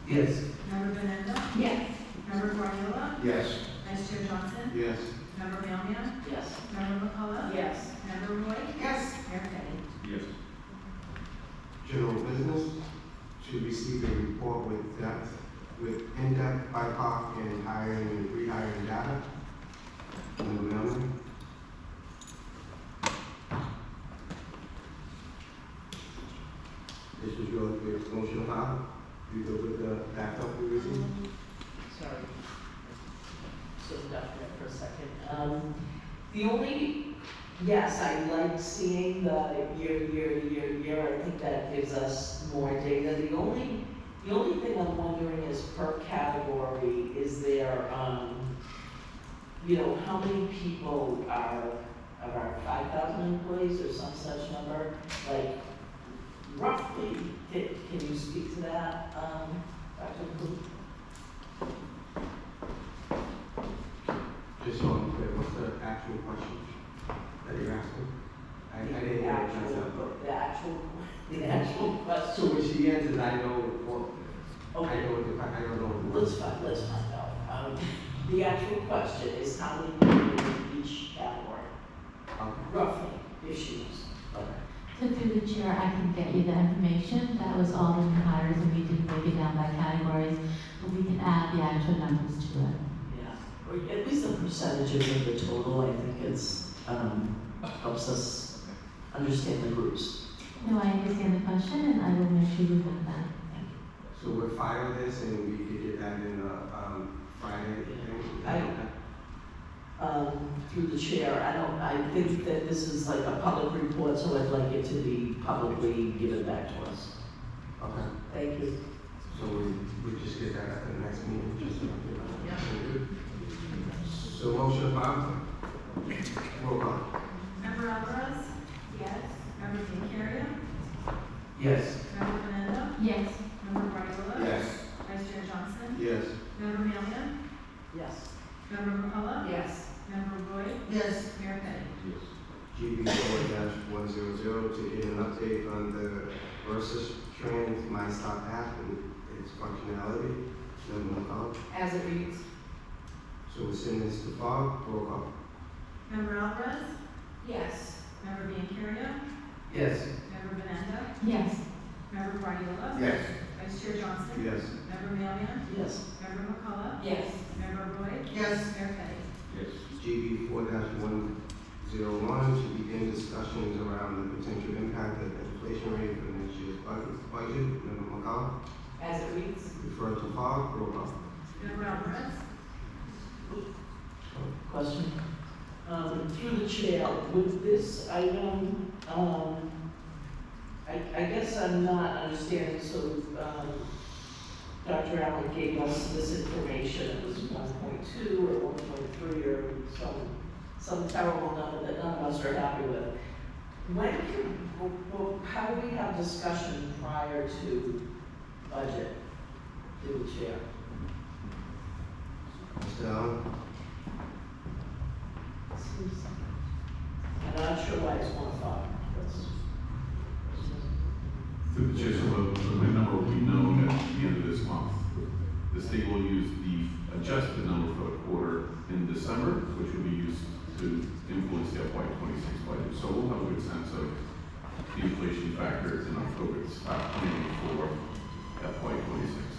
Yes. Member Benenda? Yes. Member Guardiola? Yes. Vice Chair Johnson? Yes. Member Millian? Yes. Member McCullough? Yes. Member Roy? Yes. Mayor Petty? Yes. General business to receive a report with in-depth BIPOC and hiring and rehiring data. Member Melvin. This was your motion file. You go with the backup we received? Sorry. So definite for a second. The only, yes, I like seeing the year. I think that gives us more data. The only thing I'm wondering is per category, is there, how many people are of our 5,000 employees or some such number? Like, roughly, can you speak to that, Dr. Blue? Just so I'm clear, what's the actual question that you're asking? I didn't hear it myself. The actual So question. when she answers, I know what, I Okay, don't know. let's find out. The actual question is how many people in each category, Okay. roughly, issues. Okay. So through the chair, I can get you the information. That was all the new hires, and we did break it down by categories, but we can add the actual numbers to it. Yeah, or at least the percentages of the total, I think it's, helps us understand the groups. No, I understand the question, and I will make sure you have that. So we'll file this and we can get that in, Friday thing? Through the chair, I think that this is like a public report, so I'd like it to be publicly given back to us. Okay, Thank you. so we just get that at the next meeting, just so. Yeah. So motion to file? Roll call. Member Alvarez? Yes. Member Biancaria? Yes. Member Fernando? Yes. Member Guardiola? Yes. Vice Chair Johnson? Yes. Member Mealia? Yes. Member McCullough? Yes. Member Roy? Yes. Mayor Petty? Yes. GB 4-100 to get an update on the versus trans My Stop app and its functionality. Member McCall. As it reads. So we'll send this to Bob. Roll call. Member Alvarez? Yes. Member Biancaria? Yes. Member Fernando? Yes. Member Guardiola? Yes. Vice Chair Johnson? Yes. Member Mealia? Yes. Member McCullough? Yes. Member Roy? Yes. Mayor Petty? Yes. GB 4-101 to begin discussions around the potential impact of inflation rate for next year's budget. Member McCall. As it reads. Refer to Bob. Roll call. Member Alvarez? Question? Through the chair, would this item, I guess I'm not understanding, so, Dr. Allen gave us this information, it was 1.2 or 1.3 or some terrible number that none of us are happy with. How do we have discussion prior to budget, through the chair? Mr. Allen. I'm not sure why it's 1.5. Through the chair, so the number will be known at the end of this month. The state will use the adjusted number for the quarter in December, which will be used to influence the FY '26 budget. So we'll have a good sense of the inflation factors in our focus planning for FY '26.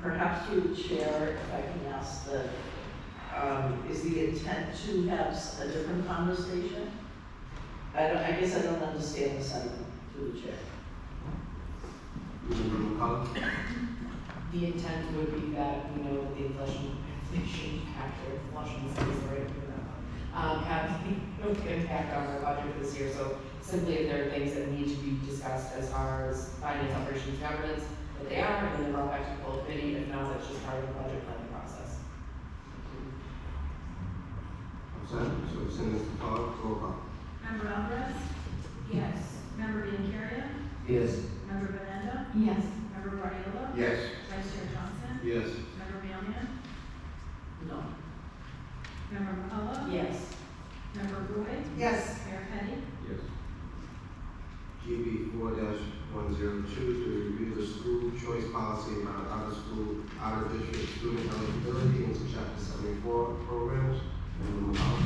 Perhaps through the chair, if I can ask is the intent to have a different conversation? I guess I don't understand the sentiment through the chair. Member McCall. The intent would be that we know that the inflation factor, inflation is right, have no impact on our budget this year. So simply if there are things that need to be discussed as far as finance, operations, governance, that they are, and then brought back to the full committee. If not, that's just part of the budget planning process. So send this to Bob. Roll call. Member Alvarez? Yes. Member Biancaria? Yes. Member Fernando? Yes. Member Guardiola? Yes. Vice Chair Johnson? Yes. Member Mealia? No. Member McCullough? Yes. Member Roy? Yes. Mayor Petty? Yes. GB 4-102 to review the school choice policy about out-of-district student eligibility into Chapter 74 programs. Member McCall.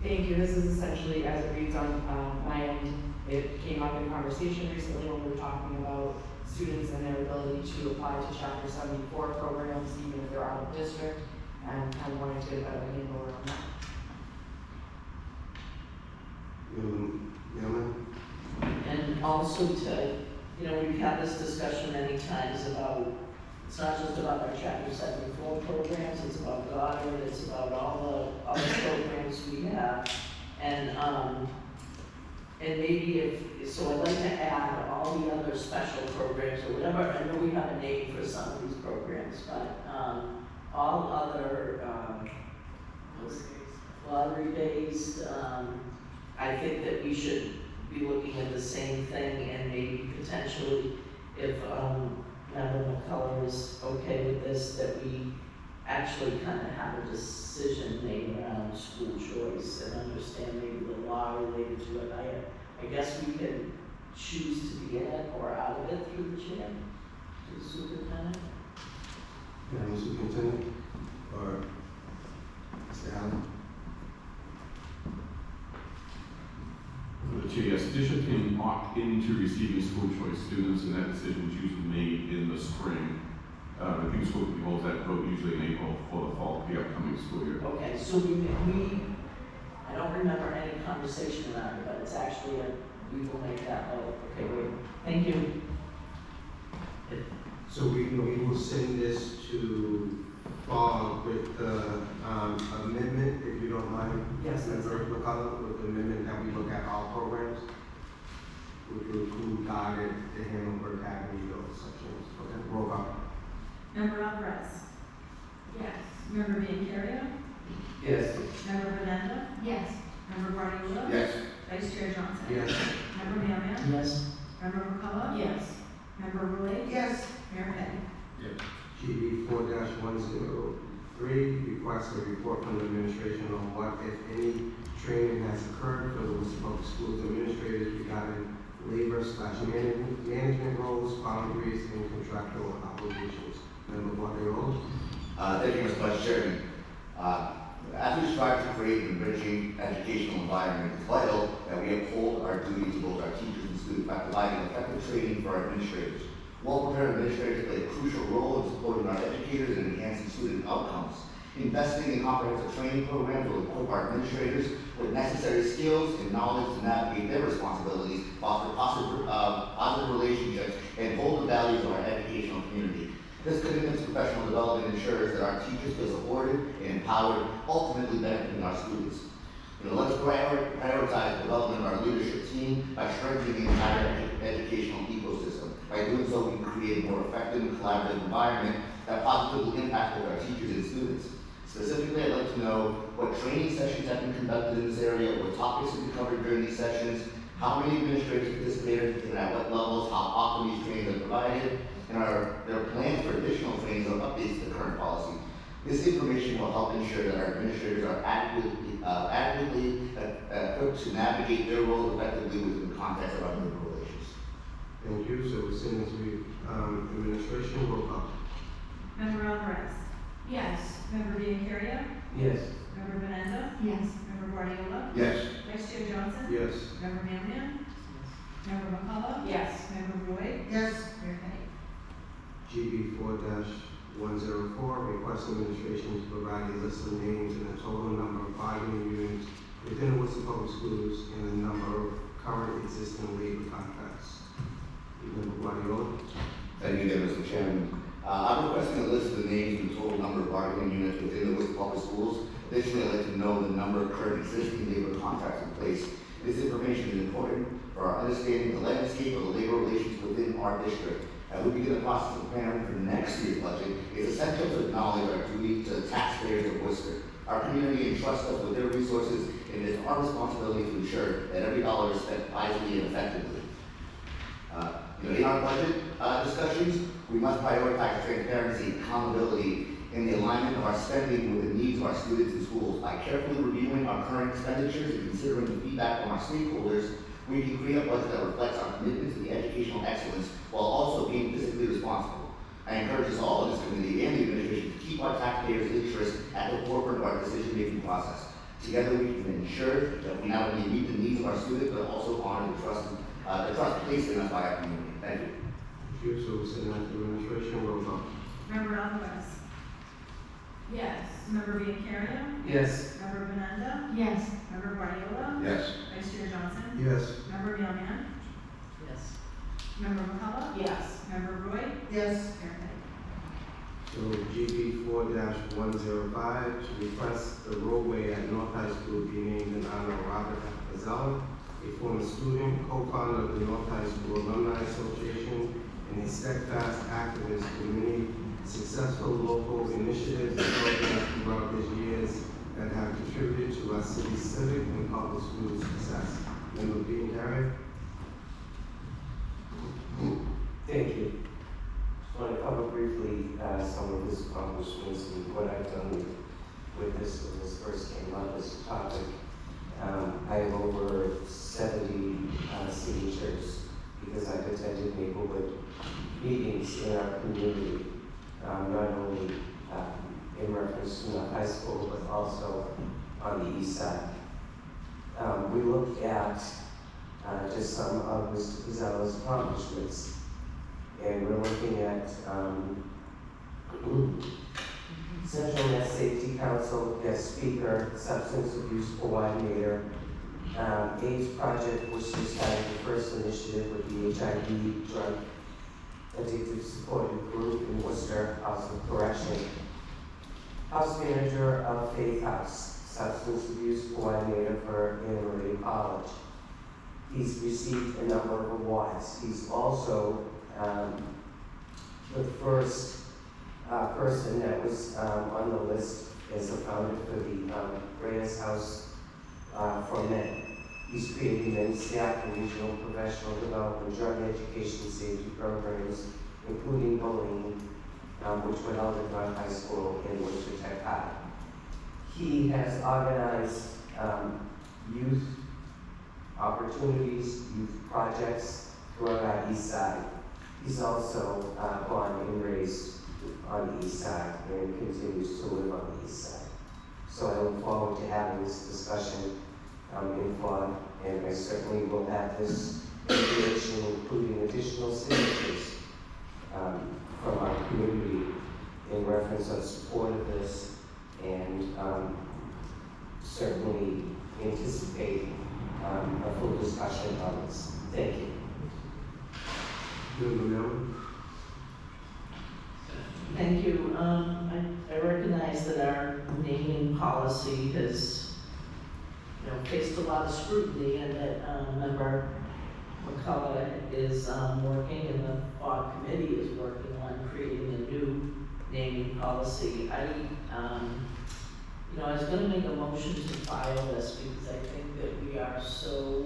Thank you. This is essentially, as it reads on my end, it came up in conversation recently when we were talking about students and their ability to apply to Chapter 74 programs, even if they're out of district, and kind of wanted to get a better handle around that. And also to, we've had this discussion many times about, it's not just about our Chapter 74 programs, it's about Goddard, it's about all the other programs we have. And maybe so I'd like to add all the other special programs or whatever. I know we have a name for some of these programs, but all other lottery-based, I think that we should be looking at the same thing, and maybe potentially, if Member McCullough is okay with this, that we actually kind of have a decision made around school choice and understand maybe the law related to it. I guess we can choose to be in it or out of it through the chair, to the superintendent. Madam Superintendent, or Mr. Allen? Chair, yes, the district can opt into receiving school choice students, and that decision is usually made in the spring. The Phoenix School Committee holds that vote usually in April for the upcoming school year. Okay, so I don't remember any conversation around it, but it's actually we will make that vote. Okay, great. Thank you. So we will send this to Bob with the amendment, if you don't mind. Yes, that's Member McCullough, with the amendment that we look at all programs, which will include guided, the Hanover Academy, those sections. Okay, roll call. Member Alvarez? Yes. Member Biancaria? Yes. Member Belinda? Yes. Member Guardiola? Yes. Vice Chair Johnson? Yes. Member Mannion? Yes. Member McCullough? Yes. Member Rule? Yes. Mayor Petty? GB 4-103 requests a report from the administration on what, if any, training has occurred for the Worcester Public Schools administrators regarding labor/management roles, boundaries, and contractual obligations. Member Guardiola? Thank you, Mr. Vice Chairman. As we strive to create an enriching educational environment, it's vital that we uphold our duty to both our teachers and students by providing effective training for our administrators. Well-prepared administrators play a crucial role in supporting our educators and enhancing student outcomes. Investing in comprehensive training programs will equip our administrators with necessary skills and knowledge to navigate their responsibilities, foster positive relationships, and hold the values of our educational community. This commitment to professional development ensures that our teachers feel supported and empowered, ultimately benefiting our students. Let's prioritize the development of our leadership team by strengthening the entire educational ecosystem. By doing so, we can create a more effective and collaborative environment that positively impacts both our teachers and students. Specifically, I'd like to know what training sessions have been conducted in this area, what topics have been covered during these sessions, how many administrators participated, and at what levels, how often these trainings are provided, and are there plans for additional trainings or updates to the current policy. This information will help ensure that our administrators are adequately equipped to navigate their roles effectively within the context of our labor relations. Thank you. So we send this to administration. Roll call. Member Alvarez? Yes. Member Biancaria? Yes. Member Belinda? Yes. Member Guardiola? Yes. Vice Chair Johnson? Yes. Member Mannion? Member McCullough? Yes. Member Rule? Yes. Mayor Petty? GB 4-104 requests administration to provide a list of names and the total number of bargaining units within the Worcester Public Schools and the number of current existing labor contracts. Member Guardiola? Thank you again, Mr. Chairman. I'm requesting a list of the names and total number of bargaining units within the Worcester Public Schools. Additionally, I'd like to know the number of current existing labor contracts in place. This information is important for our understanding the landscape of the labor relations within our district. As we begin the process of preparing for next year's budget, it's essential to acknowledge our duty to the taxpayers of Worcester. Our community entrusts us with their resources, and it is our responsibility to ensure that every dollar is spent wisely and effectively. In our budget discussions, we must prioritize transparency, accountability, and the alignment of our spending with the needs of our students and schools. By carefully reviewing our current expenditures and considering the feedback from our stakeholders, we can create a budget that reflects our commitment to the educational excellence while also being fiscally responsible. I encourage us all in this committee and the administration to keep our taxpayers' interests at the forefront of our decision-making process. Together, we can ensure that we not only meet the needs of our students, but also honor the trust placed in us by our community. Thank you. Thank you. So we send that to administration. Roll call. Member Alvarez? Yes. Member Biancaria? Yes. Member Belinda? Yes. Member Guardiola? Yes. Vice Chair Johnson? Yes. Member Mannion? Yes. Member McCullough? Yes. Member Roy? Yes. Mayor Petty? So GB 4-105 to request the roadway at North High School be named in honor of Robert Azella, a former student, co-founder of the North High School Alumni Association, and a steadfast activist in many successful local initiatives and programs throughout his years that have contributed to our city's civic and public school success. Member Biancaria? Thank you. Just want to cover briefly some of his accomplishments and what I've done with this when this first came up as a topic. I have over 70 signatures because I've attended neighborhood meetings in our community, not only in reference to North High School, but also on the east side. We look at just some of Mr. Pizzello's accomplishments. And we're looking at Central Mass Safety Council, guest speaker, substance abuse coordinator, AIDS project, which we started the first initiative with the HIV drug addictive supported group in Worcester House of Correction. House manager of Faith House, substance abuse coordinator for Anna Maria College. He's received a number of awards. He's also the first person that was on the list as a founder for the Reyes House for Men. He's creating many staff and regional professional development, drug education safety programs, including bullying, which were held at North High School in Worcester Tech High. He has organized youth opportunities, youth projects throughout our east side. He's also born and raised on the east side and continues to live on the east side. So I look forward to having this discussion in Florida, and I certainly will have this information, including additional signatures from our community in reference of support of this, and certainly anticipate a full discussion on this. Thank you. Thank you. I recognize that our naming policy has, faced a lot of scrutiny, and that member McCullough is working, and the FOG committee is working on creating a new naming policy. I was going to make a motion to file this because I think that we are so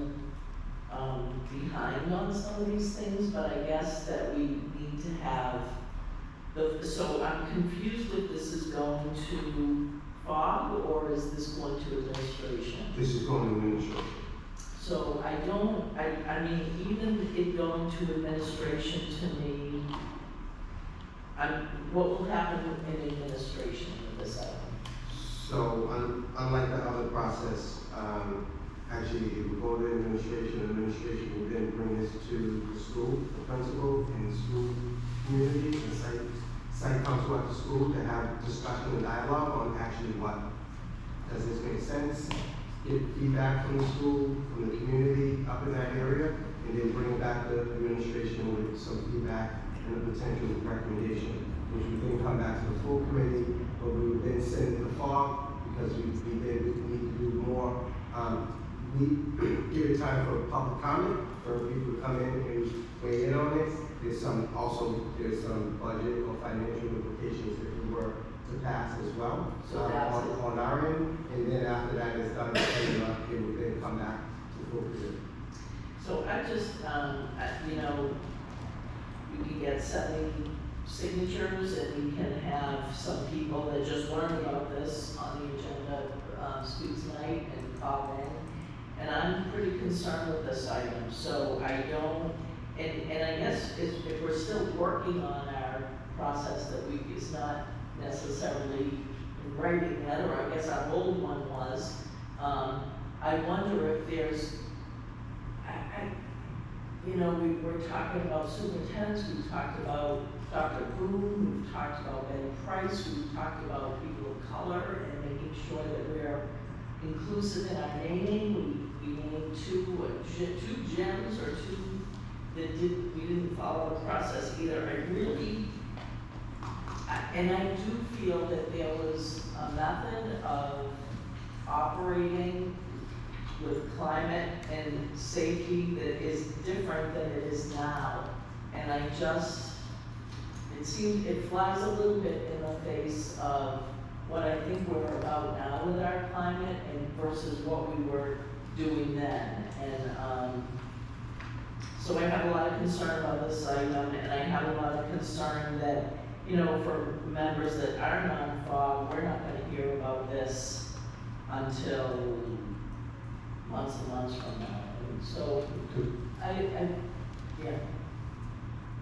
behind on some of these things, but I guess that we need to have so I'm confused if this is going to FOG or is this going to administration? This is going to administration. So I mean, even it going to administration to me, what will happen in administration with this item? So unlike the other process, actually it will go to administration will then bring this to the school, the principal and the school community and site council at the school to have discussion and dialogue on actually what, does this make sense? Get feedback from the school, from the community up in that area, and then bring it back to administration with some feedback and a potential recommendation, which would then come back to the full committee, but we would then send it to FOG because we then need to do more, we give it time for public comment, for people to come in and weigh in on it. There's some budget or financial implications if we were to pass as well. So on our end, and then after that is done, it would then come back to full committee. So I just, we can get 70 signatures and we can have some people that just learned about this on the agenda speak tonight and call in. And I'm pretty concerned with this item, so I don't, and I guess if we're still working on our process that it's not necessarily in writing yet, or I guess our old one was, I wonder if there's, we're talking about superintendents, we've talked about Dr. Boone, we've talked about Ben Price, we've talked about people of color and making sure that we're inclusive in our naming. We named two gems or two that we didn't follow the process either. And I do feel that there was a method of operating with climate and safety that is different than it is now. And it flies a little bit in the face of what I think we're about now with our climate and versus what we were doing then. And so I have a lot of concern about this item, and I have a lot of concern that, for members that are non-FOG, we're not gonna hear about this until months and months from now. And so,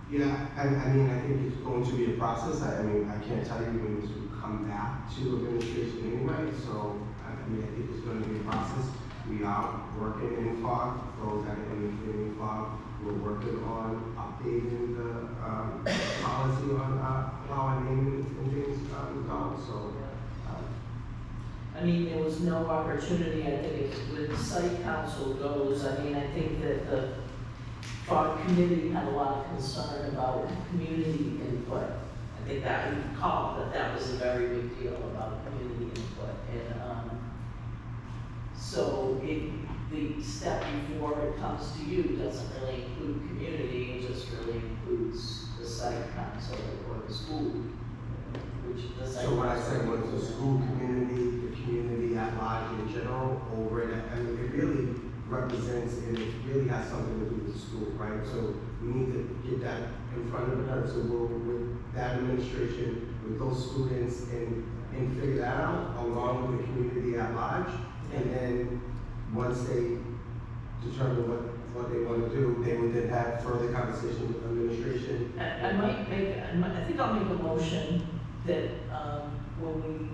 Yeah, I mean, I think it's going to be a process. I can't tell you when this will come back to administration anyway, so I think it's going to be a process. We are working in FOG, those that are in FOG, we're working on updating the policy on how our naming and things go, so. I mean, there was no opportunity, I think, when the site council goes, I mean, I think that the FOG committee had a lot of concern about community input. I think that you recall that was a very big deal about community input. And so the step before it comes to you doesn't really include community, it just really includes the site council or the school, which the site. So what I said was the school community, the community at large in general, over it, I mean, it really represents and it really has something to do with the school, right? So we need to get that in front of her, so we'll, with that administration, with those students and figure that out along with the community at large. And then once they determine what they want to do, they would then have further conversation with administration. I think I'll make a motion that, when we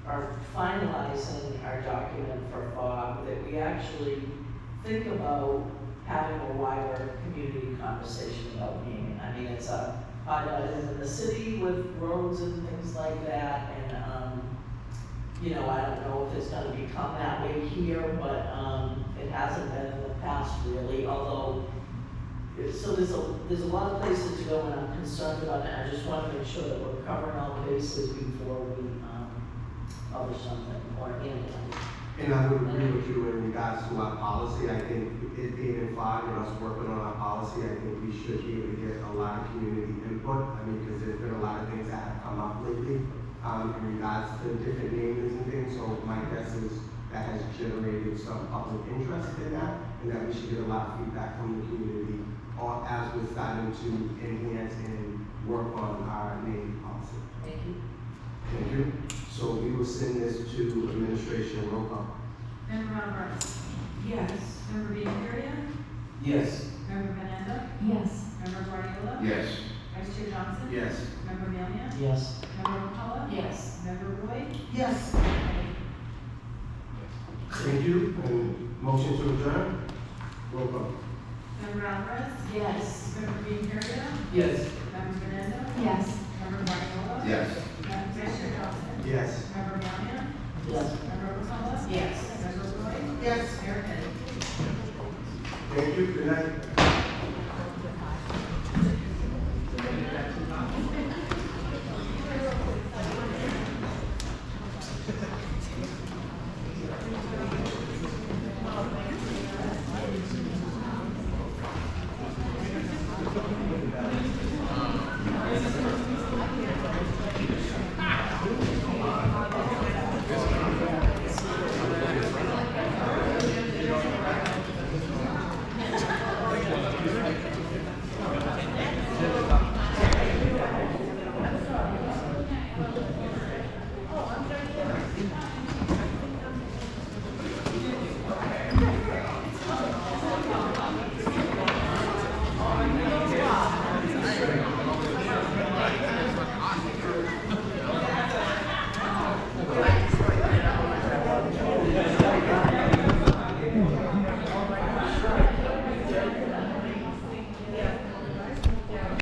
are finalizing our document for FOG, that we actually think about having a wider community conversation about naming. I mean, it's in the city with roads and things like that, and, you know, I don't know if it's gonna become that way here, but, it hasn't been in the past really, although, so there's a lot of places to go and I'm concerned about it. I just wanna make sure that we're covering all the bases before we, publish something or anything. And I would agree with you in regards to our policy. I think it being in FOG and us working on our policy, I think we should be able to get a lot of community input. I mean, because there's been a lot of things that have come up lately, in regards to different names and things. So my guess is that has generated some public interest in that, and that we should get a lot of feedback from the community as we're starting to enhance and work on our naming policy. Thank you. Thank you. So we will send this to administration. Roll call. Member Alvarez? Yes. Member Biancaria? Yes. Member Menendo? Yes. Member Guardiola? Yes. Vice Chair Johnson? Yes. Member Mealy? Yes. Member McCullough? Yes. Member Roy? Yes. Thank you. And motion to adjourn. Roll call. Member Alvarez? Yes. Member Biancaria? Yes. Member Menendo? Yes. Member Guardiola? Yes. Vice Chair Johnson? Yes. Member Mealy? Yes. Member McCullough? Yes. Member Roy? Yes. Mayor Petty? Thank you. Good night.